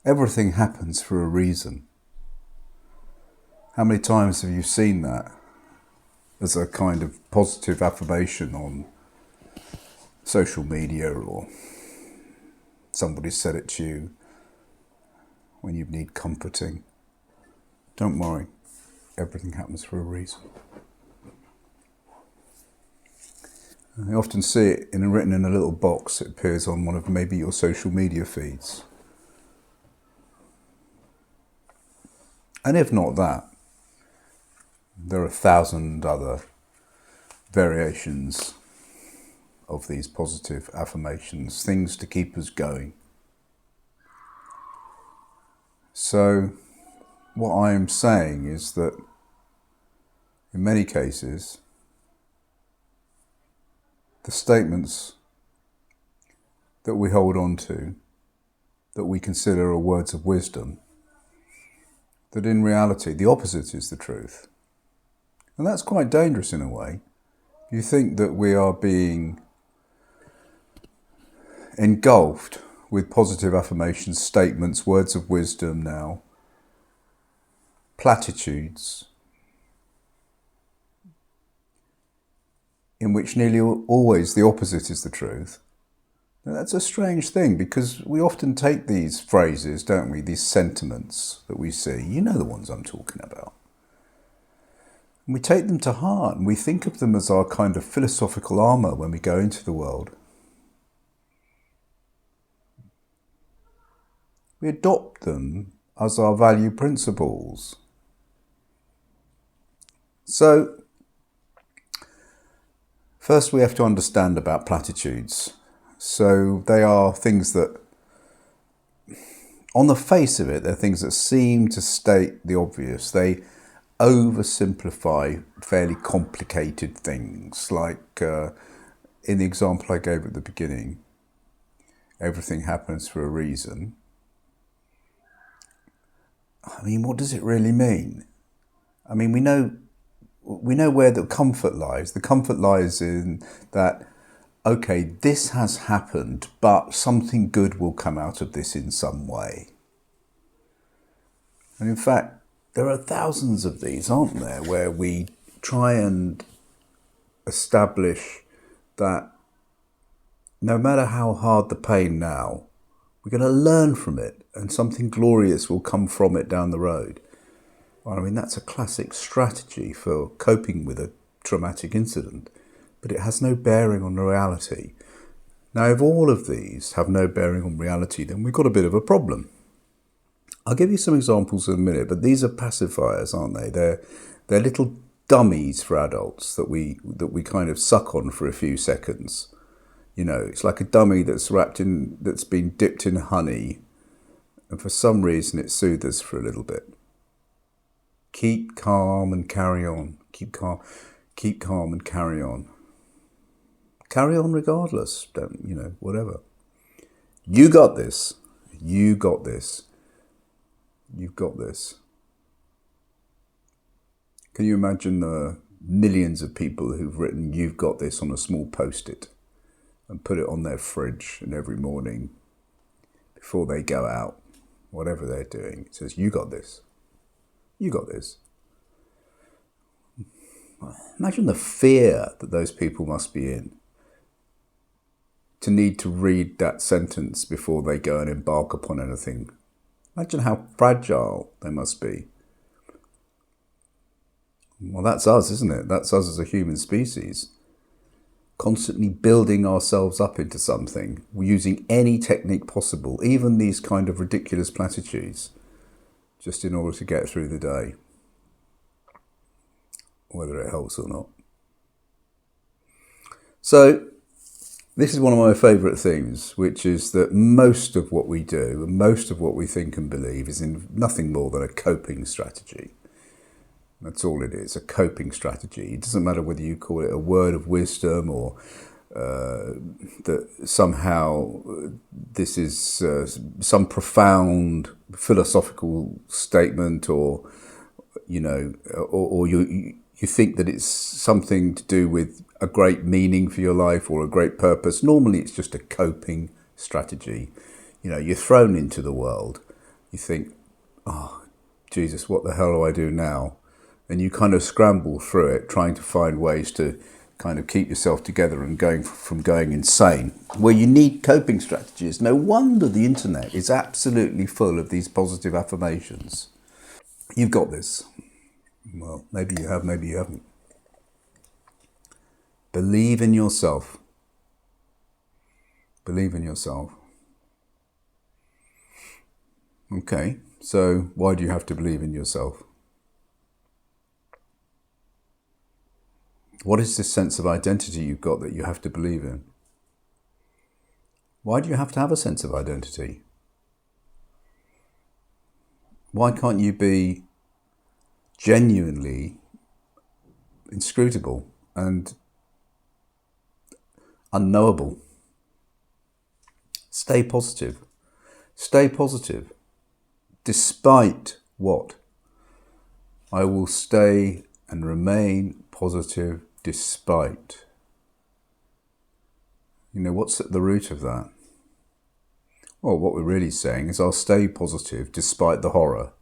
Everything happens for a reason. How many times have you seen that as a kind of positive affirmation on social media, or somebody said it to you when you need comforting? Don't worry, everything happens for a reason. I often see it written in a little box. It appears on one of maybe your social media feeds. And if not that, there are 1,000 other variations of these positive affirmations, things to keep us going. So what I am saying is that in many cases, the statements that we hold on to, that we consider are words of wisdom, that in reality the opposite is the truth. And that's quite dangerous in a way. You think that we are being engulfed with positive affirmations, statements, words of wisdom now, platitudes, in which nearly always the opposite is the truth. Now, that's a strange thing, because we often take these phrases, don't we, these sentiments that we see, you know the ones I'm talking about, and we take them to heart, and we think of them as our kind of philosophical armour when we go into the world. We adopt them as our value principles. So, first we have to understand about platitudes. So they are things that, on the face of it, they're things that seem to state the obvious. They oversimplify fairly complicated things, like in the example I gave at the beginning, everything happens for a reason. I mean, what does it really mean? I mean, we know where the comfort lies. The comfort lies in that, okay, this has happened, but something good will come out of this in some way. And in fact, there are thousands of these, aren't there, where we try and establish that no matter how hard the pain now, we're going to learn from it and something glorious will come from it down the road. Well, I mean, that's a classic strategy for coping with a traumatic incident, but it has no bearing on reality. Now, if all of these have no bearing on reality, then we've got a bit of a problem. I'll give you some examples in a minute, but these are pacifiers, aren't they? They're little dummies for adults that we kind of suck on for a few seconds. You know, it's like a dummy that's been dipped in honey, and for some reason it soothes us for a little bit. Keep calm and carry on. Keep calm and carry on. Carry on regardless. Don't, whatever. You got this. You got this. You've got this. Can you imagine the millions of people who've written "you've got this" on a small post-it and put it on their fridge, and every morning before they go out, whatever they're doing, it says, "You got this. You got this." Imagine the fear that those people must be in to need to read that sentence before they go and embark upon anything. Imagine how fragile they must be. Well, that's us, isn't it? That's us as a human species. Constantly building ourselves up into something, using any technique possible, even these kind of ridiculous platitudes, just in order to get through the day, whether it helps or not. So, this is one of my favourite things, which is that most of what we do and most of what we think and believe is in nothing more than a coping strategy. That's all it is, a coping strategy. It doesn't matter whether you call it a word of wisdom or that somehow this is some profound philosophical statement, or you think that it's something to do with a great meaning for your life or a great purpose. Normally it's just a coping strategy. You're thrown into the world you think, oh, Jesus, what the hell do I do now? And you kind of scramble through it, trying to find ways to kind of keep yourself together and going insane, where you need coping strategies. No wonder the internet is absolutely full of these positive affirmations. You've got this. Well, maybe you have, maybe you haven't. Believe in yourself. Believe in yourself. Okay, so why do you have to believe in yourself? What is this sense of identity you've got that you have to believe in? Why do you have to have a sense of identity? Why can't you be genuinely inscrutable and unknowable? Stay positive. Stay positive. Despite what? I will stay and remain positive despite. You know, what's at the root of that? Well, what we're really saying is I'll stay positive despite the horror.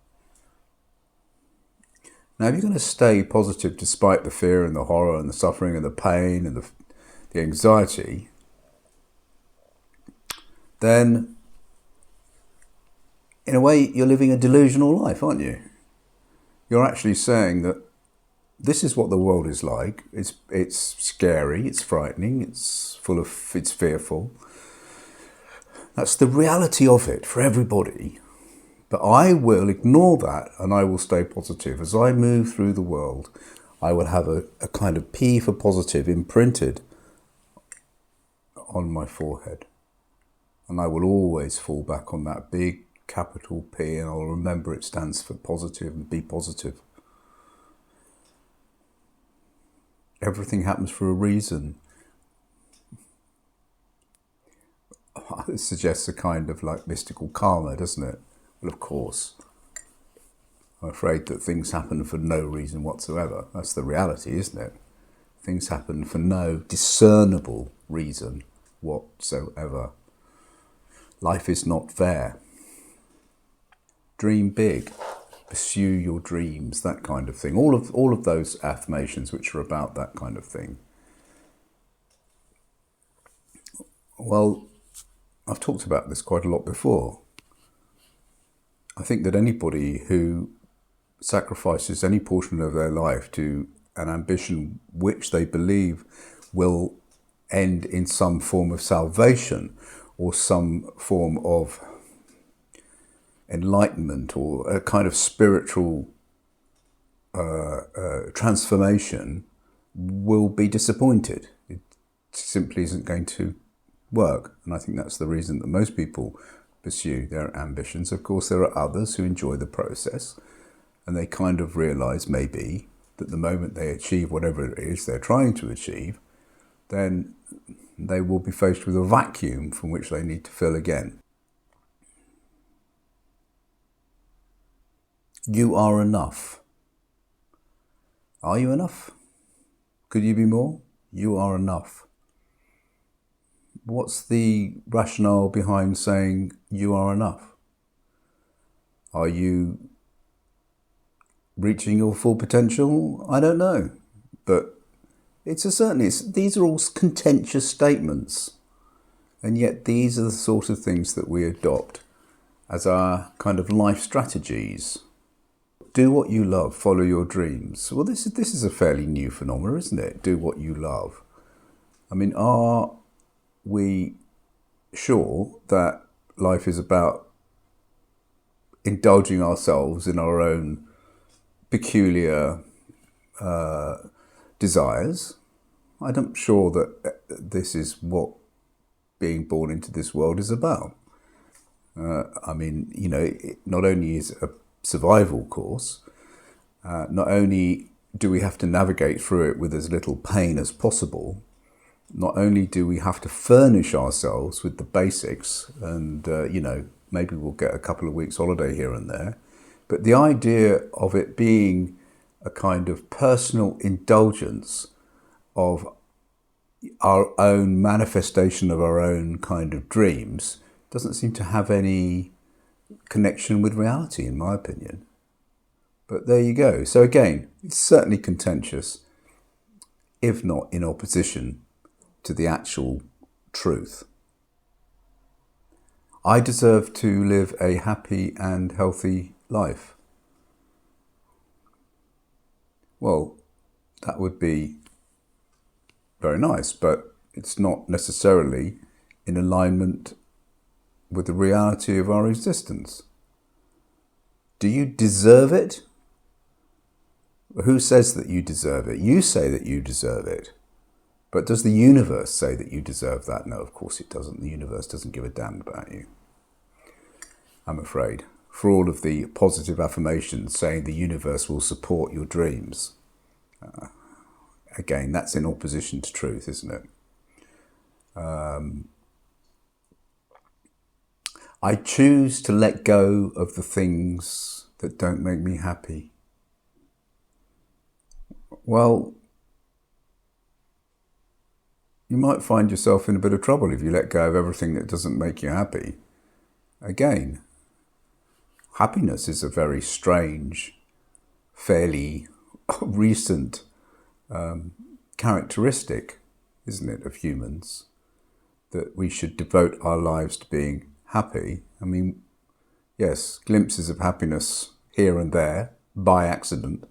Now, if you're going to stay positive despite the fear and the horror and the suffering and the pain and the anxiety, then in a way you're living a delusional life, aren't you? You're actually saying that this is what the world is like. It's scary, it's frightening, it's fearful. That's the reality of it for everybody. But I will ignore that and I will stay positive. As I move through the world, I will have a kind of P for positive imprinted on my forehead. And I will always fall back on that big capital P, and I'll remember it stands for positive and be positive. Everything happens for a reason. It suggests a kind of like mystical karma, doesn't it? Well, of course. I'm afraid that things happen for no reason whatsoever. That's the reality, isn't it? Things happen for no discernible reason whatsoever. Life is not fair. Dream big. Pursue your dreams, that kind of thing. All of those affirmations which are about that kind of thing. Well, I've talked about this quite a lot before. I think that anybody who sacrifices any portion of their life to an ambition which they believe will end in some form of salvation or some form of enlightenment or a kind of spiritual transformation will be disappointed. It simply isn't going to work. And I think that's the reason that most people pursue their ambitions. Of course, there are others who enjoy the process and they kind of realize maybe that the moment they achieve whatever it is they're trying to achieve, then they will be faced with a vacuum from which they need to fill again. You are enough. Are you enough? Could you be more? You are enough. What's the rationale behind saying you are enough? Are you reaching your full potential? I don't know. But these are all contentious statements. And yet these are the sort of things that we adopt as our kind of life strategies. Do what you love, follow your dreams. Well, this is a fairly new phenomenon, isn't it? Do what you love. I mean, are we sure that life is about indulging ourselves in our own peculiar desires? I'm sure that this is what being born into this world is about. I mean, you know, it not only is a survival course, not only do we have to navigate through it with as little pain as possible, not only do we have to furnish ourselves with the basics and, you know, maybe we'll get a couple of weeks holiday here and there, but the idea of it being a kind of personal indulgence of our own manifestation of our own kind of dreams doesn't seem to have any connection with reality, in my opinion. But there you go. So again, it's certainly contentious, if not in opposition to the actual truth. I deserve to live a happy and healthy life. Well, that would be very nice, but it's not necessarily in alignment with the reality of our existence. Do you deserve it? Who says that you deserve it? You say that you deserve it. But does the universe say that you deserve that? No, of course it doesn't. The universe doesn't give a damn about you, I'm afraid. For all of the positive affirmations saying the universe will support your dreams. Again, that's in opposition to truth, isn't it? I choose to let go of the things that don't make me happy. Well, you might find yourself in a bit of trouble if you let go of everything that doesn't make you happy. Again, happiness is a very strange, fairly recent characteristic, isn't it, of humans, that we should devote our lives to being happy. I mean, yes, glimpses of happiness here and there, by accident,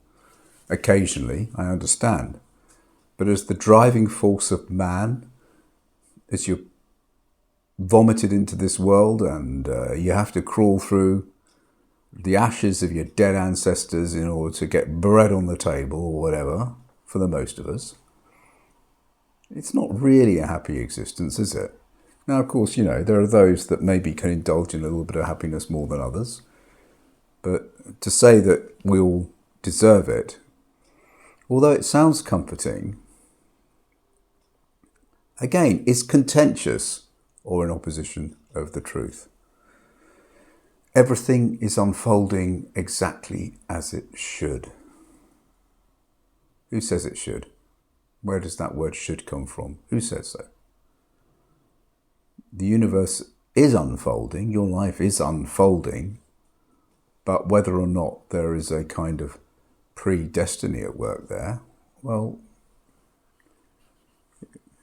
occasionally, I understand. But as the driving force of man, as you're vomited into this world and you have to crawl through the ashes of your dead ancestors in order to get bread on the table or whatever, for the most of us, it's not really a happy existence, is it? Now, of course, there are those that maybe can indulge in a little bit of happiness more than others. But to say that we all deserve it, although it sounds comforting, again, is contentious or in opposition of the truth. Everything is unfolding exactly as it should. Who says it should? Where does that word should come from? Who says so? The universe is unfolding, your life is unfolding, but whether or not there is a kind of predestiny at work there, well,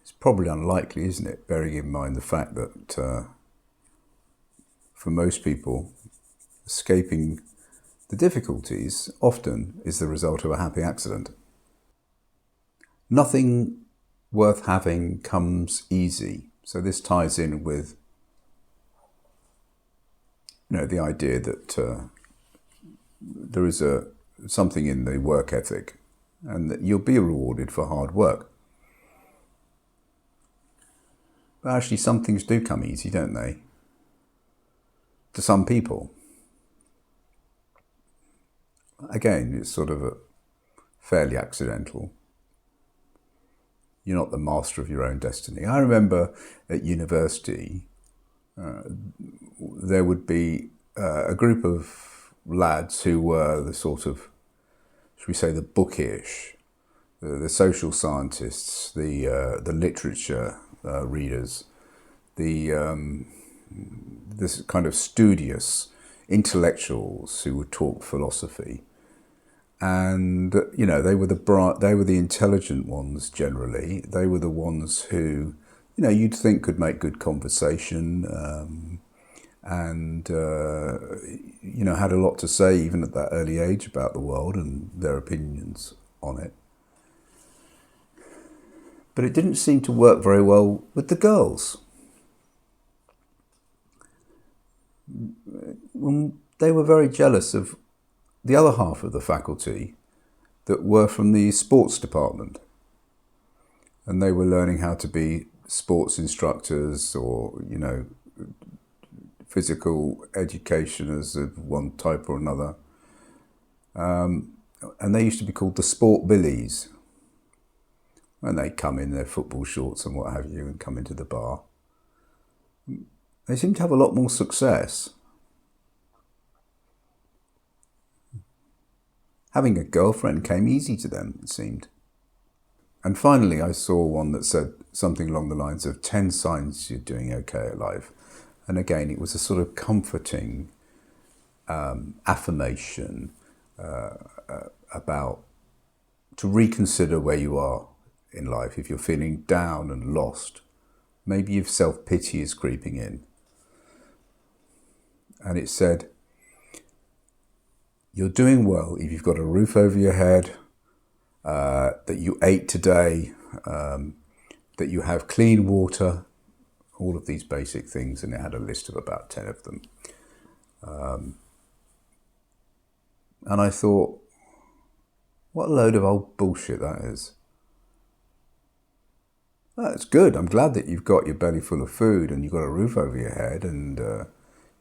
it's probably unlikely, isn't it? Bearing in mind the fact that for most people, escaping the difficulties often is the result of a happy accident. Nothing worth having comes easy. So this ties in with, the idea that there is something in the work ethic and that you'll be rewarded for hard work. But actually some things do come easy, don't they? To some people. Again, it's sort of a fairly accidental. You're not the master of your own destiny. I remember at university, there would be a group of lads who were the sort of, should we say, the bookish, the social scientists, the literature readers, this kind of studious intellectuals who would talk philosophy. And, they were the intelligent ones generally. They were the ones who, you'd think could make good conversation and had a lot to say even at that early age about the world and their opinions on it. But it didn't seem to work very well with the girls. They were very jealous of the other half of the faculty that were from the sports department. And they were learning how to be sports instructors or, physical educationers of one type or another. And they used to be called the sport billies. When they come in their football shorts and what have you and come into the bar. They seem to have a lot more success. Having a girlfriend came easy to them, it seemed. And finally, I saw one that said something along the lines of 10 signs you're doing okay at life. And again, it was a sort of comforting affirmation about to reconsider where you are in life. If you're feeling down and lost, maybe if self-pity is creeping in. And it said, you're doing well if you've got a roof over your head, that you ate today, that you have clean water, all of these basic things. And it had a list of about 10 of them. And I thought, what a load of old bullshit that is. That's good. I'm glad that you've got your belly full of food and you've got a roof over your head, and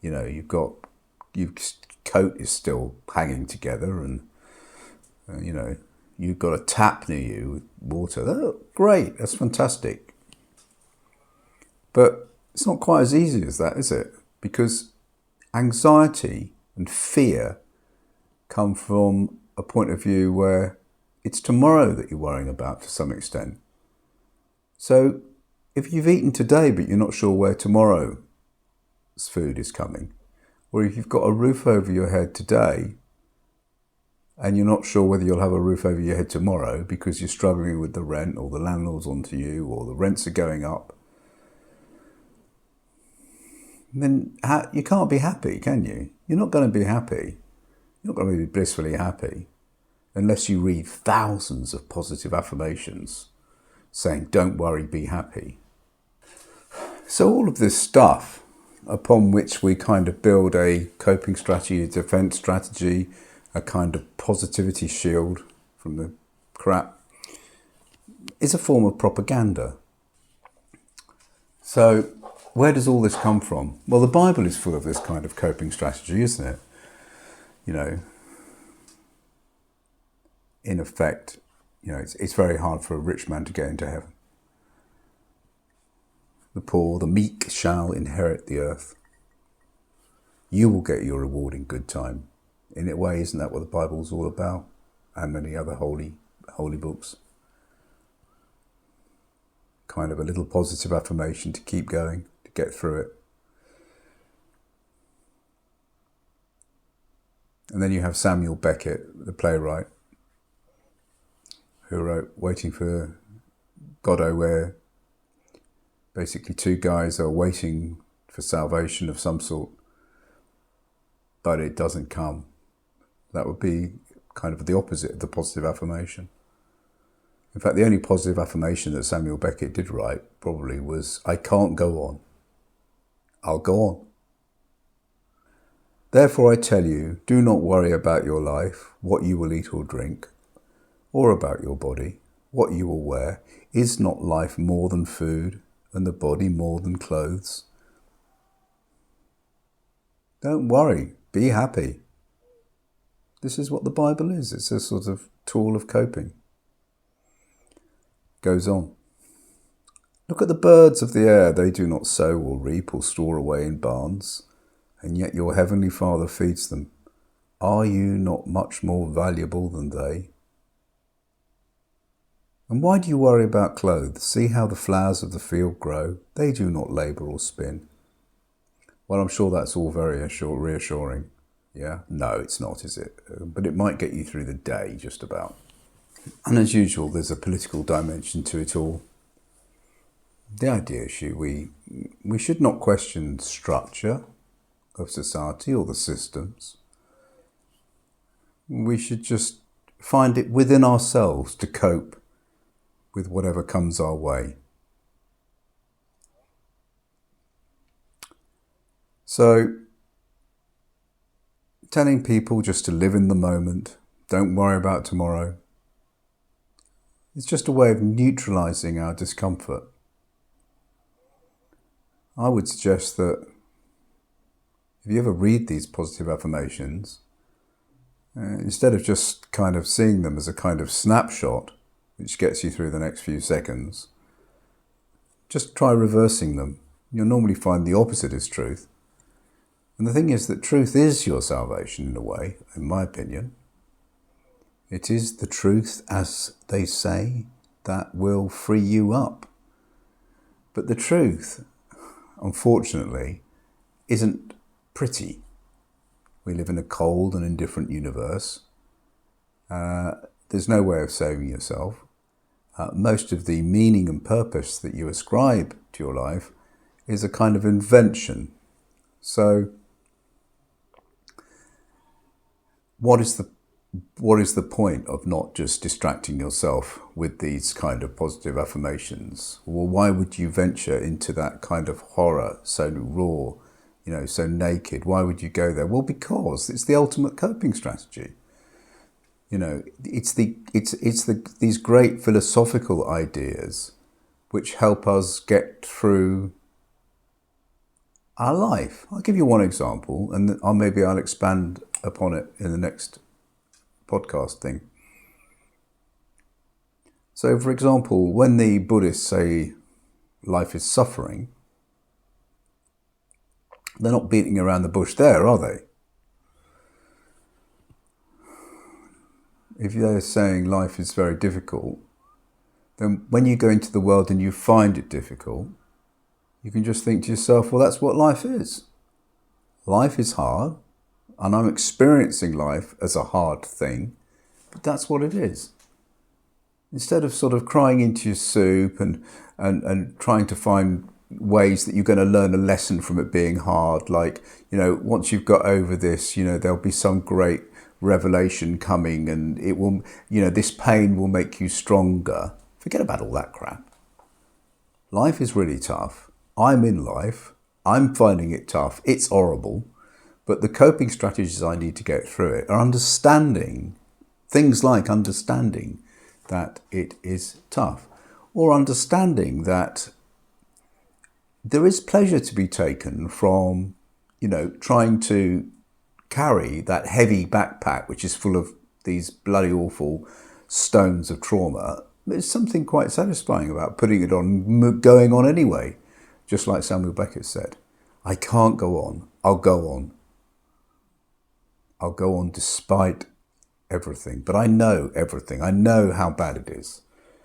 your coat is still hanging together, and you've got a tap near you with water. Oh, great, that's fantastic. But it's not quite as easy as that, is it? Because anxiety and fear come from a point of view where it's tomorrow that you're worrying about to some extent. So if you've eaten today but you're not sure where tomorrow's food is coming, or if you've got a roof over your head today and you're not sure whether you'll have a roof over your head tomorrow because you're struggling with the rent, or the landlord's onto you, or the rents are going up, then you can't be happy, can you? You're not going to be happy. You're not going to be blissfully happy unless you read thousands of positive affirmations saying, don't worry, be happy. So all of this stuff upon which we kind of build a coping strategy, a defense strategy, a kind of positivity shield from the crap, is a form of propaganda. So where does all this come from? Well, the Bible is full of this kind of coping strategy, isn't it? In effect, it's very hard for a rich man to get into heaven. The poor, the meek shall inherit the earth. You will get your reward in good time. In a way, isn't that what the Bible's all about? And many other holy books. Kind of a little positive affirmation to keep going, to get through it. And then you have Samuel Beckett, the playwright, who wrote Waiting for Godot, where basically two guys are waiting for salvation of some sort, but it doesn't come. That would be kind of the opposite of the positive affirmation. In fact, the only positive affirmation that Samuel Beckett did write probably was, I can't go on. I'll go on. Therefore I tell you, do not worry about your life, what you will eat or drink, or about your body, what you will wear. Is not life more than food, and the body more than clothes? Don't worry, be happy. This is what the Bible is. It's a sort of tool of coping. Goes on. Look at the birds of the air. They do not sow or reap or store away in barns, and yet your heavenly Father feeds them. Are you not much more valuable than they? And why do you worry about clothes? See how the flowers of the field grow. They do not labour or spin. Well, I'm sure that's all very reassuring. Yeah? No, it's not, is it? But it might get you through the day, just about. And as usual, there's a political dimension to it all. The idea is we should not question structure of society or the systems. We should just find it within ourselves to cope with whatever comes our way. So, telling people just to live in the moment, don't worry about tomorrow, it's just a way of neutralising our discomfort. I would suggest that if you ever read these positive affirmations, instead of just kind of seeing them as a kind of snapshot, which gets you through the next few seconds, just try reversing them. You'll normally find the opposite is truth. And the thing is that truth is your salvation in a way, in my opinion. It is the truth, as they say, that will free you up. But the truth, unfortunately, isn't pretty. We live in a cold and indifferent universe. There's no way of saving yourself. Most of the meaning and purpose that you ascribe to your life is a kind of invention. So what is the point of not just distracting yourself with these kind of positive affirmations? Well, why would you venture into that kind of horror, so raw, so naked? Why would you go there? Well, because it's the ultimate coping strategy. It's these great philosophical ideas which help us get through our life. I'll give you one example, and maybe I'll expand upon it in the next podcast thing. So, for example, when the Buddhists say life is suffering, they're not beating around the bush there, are they? If they're saying life is very difficult, then when you go into the world and you find it difficult, you can just think to yourself, well, that's what life is. Life is hard, and I'm experiencing life as a hard thing, but that's what it is. Instead of sort of crying into your soup and trying to find ways that you're going to learn a lesson from it being hard, like, once you've got over this, there'll be some great revelation coming and it will, this pain will make you stronger. Forget about all that crap. Life is really tough. I'm in life. I'm finding it tough. It's horrible. But the coping strategies I need to get through it are understanding, things like understanding that it is tough, or understanding that there is pleasure to be taken from, trying to carry that heavy backpack, which is full of these bloody awful stones of trauma. There's something quite satisfying about putting it on, going on anyway. Just like Samuel Beckett said, I can't go on, I'll go on. I'll go on despite everything, but I know everything. I know how bad it is.